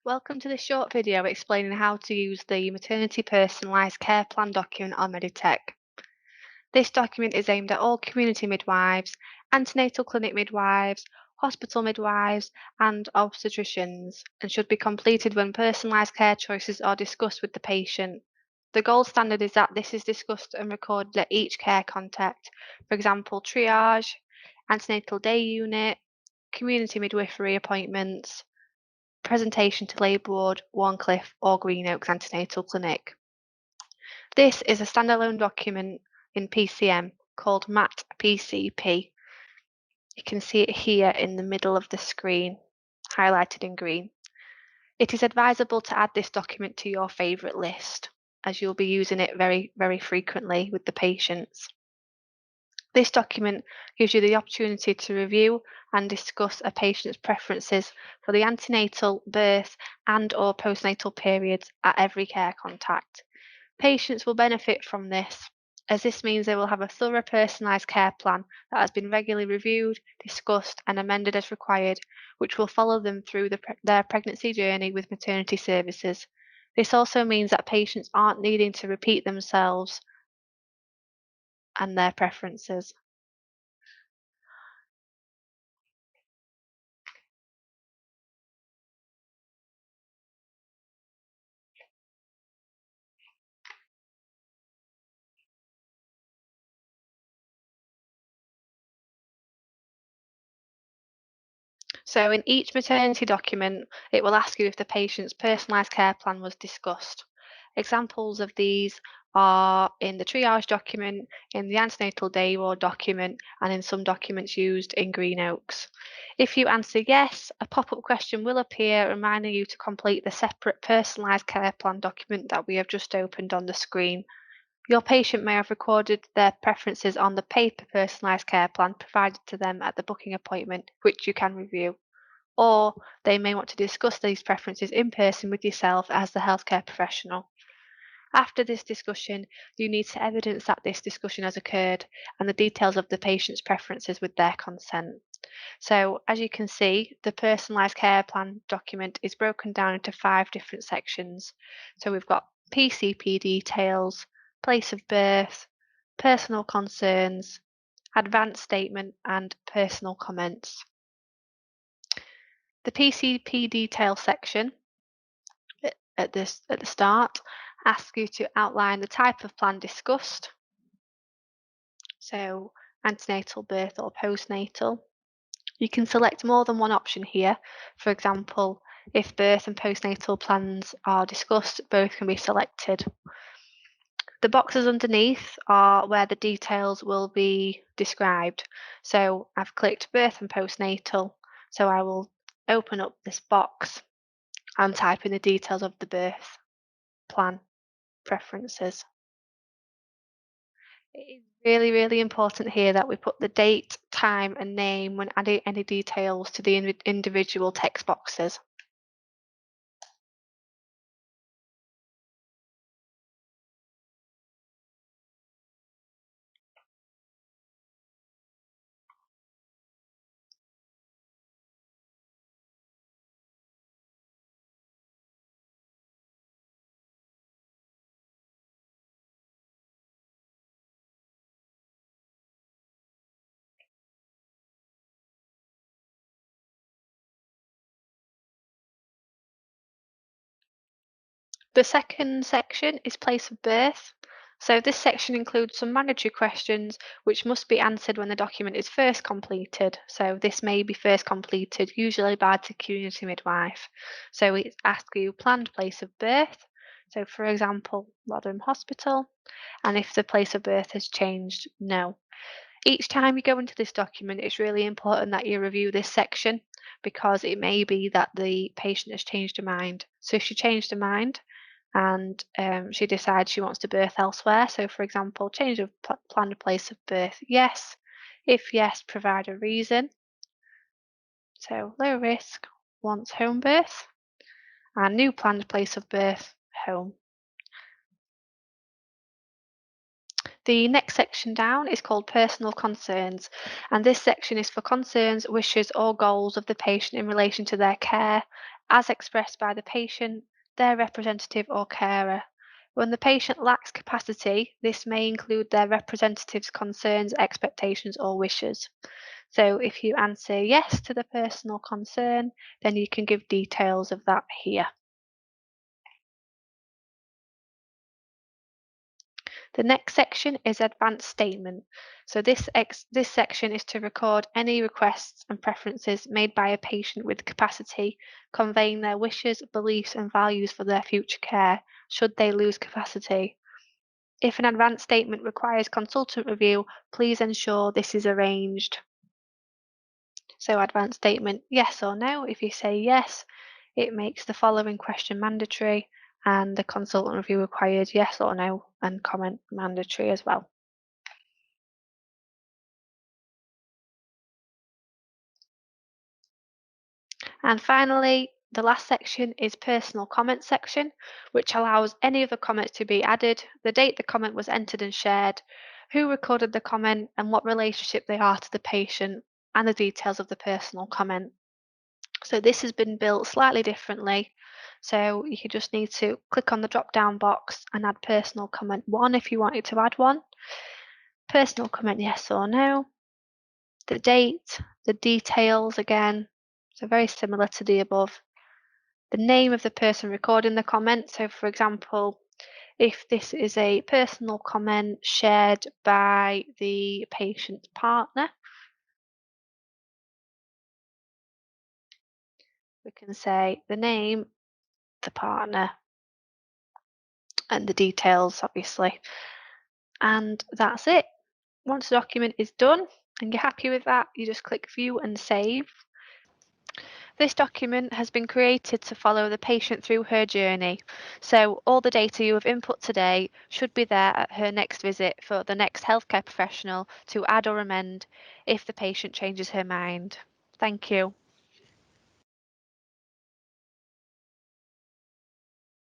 Welcome to this short video explaining how to use the Maternity Personalised Care Plan document on Meditech. This document is aimed at all community midwives, antenatal clinic midwives, hospital midwives, and obstetricians, and should be completed when personalised care choices are discussed with the patient. The gold standard is that this is discussed and recorded at each care contact, for example, triage, antenatal day unit, community midwifery appointments, presentation to Labour Ward, Warncliffe or Greenoaks Antenatal Clinic. This is a standalone document in PCM called MAT PCP. You can see it here in the middle of the screen, highlighted in green. It is advisable to add this document to your favourite list, as you'll be using it very frequently with the patients. This document gives you the opportunity to review and discuss a patient's preferences for the antenatal, birth and/or postnatal periods at every care contact. Patients will benefit from this, as this means they will have a thorough personalised care plan that has been regularly reviewed, discussed and amended as required, which will follow them through their pregnancy journey with maternity services. This also means that patients aren't needing to repeat themselves and their preferences. So in each maternity document, it will ask you if the patient's personalised care plan was discussed. Examples of these are in the triage document, in the antenatal day ward document, and in some documents used in Greenoaks. If you answer yes, a pop-up question will appear reminding you to complete the separate personalised care plan document that we have just opened on the screen. Your patient may have recorded their preferences on the paper personalised care plan provided to them at the booking appointment, which you can review. Or they may want to discuss these preferences in person with yourself as the healthcare professional. After this discussion, you need to evidence that this discussion has occurred and the details of the patient's preferences with their consent. So, as you can see, the personalised care plan document is broken down into 5 different sections. So we've got PCP details, place of birth, personal concerns, advance statement and personal comments. The PCP detail section at the start asks you to outline the type of plan discussed, so antenatal, birth or postnatal. You can select more than one option here. For example, if birth and postnatal plans are discussed, both can be selected. The boxes underneath are where the details will be described. So I've clicked birth and postnatal, so I will open up this box and type in the details of the birth plan preferences. It is really important here that we put the date, time and name when adding any details to the individual text boxes. The second section is place of birth. So this section includes some mandatory questions which must be answered when the document is first completed. So this may be first completed usually by the community midwife. So it asks you planned place of birth. So for example, Rotherham Hospital, and if the place of birth has changed, no. Each time you go into this document, it's really important that you review this section because it may be that the patient has changed her mind. So if she changed her mind and she decides she wants to birth elsewhere, so for example, change of planned place of birth, yes. If yes, provide a reason. So low risk, wants home birth, and new planned place of birth, home. The next section down is called Personal Concerns, and this section is for concerns, wishes or goals of the patient in relation to their care as expressed by the patient, their representative or carer. When the patient lacks capacity, this may include their representative's concerns, expectations, or wishes. So if you answer yes to the personal concern, then you can give details of that here. The next section is advanced statement. So this section is to record any requests and preferences made by a patient with capacity, conveying their wishes, beliefs and values for their future care, should they lose capacity. If an advanced statement requires consultant review, please ensure this is arranged. So advanced statement, yes or no. If you say yes, it makes the following question mandatory, and the consultant review required, yes or no, and comment mandatory as well. And finally, the last section is personal comment section, which allows any other comments to be added, the date the comment was entered and shared, who recorded the comment and what relationship they are to the patient, and the details of the personal comment. So this has been built slightly differently. So you just need to click on the drop down box and add personal comment 1 if you wanted to add one. Personal comment yes or no. The date, the details again, so very similar to the above. The name of the person recording the comment. So for example, if this is a personal comment shared by the patient's partner, we can say the name, the partner, and the details, obviously. And that's it. Once the document is done and you're happy with that, you just click View and Save. This document has been created to follow the patient through her journey. So all the data you have input today should be there at her next visit for the next healthcare professional to add or amend if the patient changes her mind. Thank you.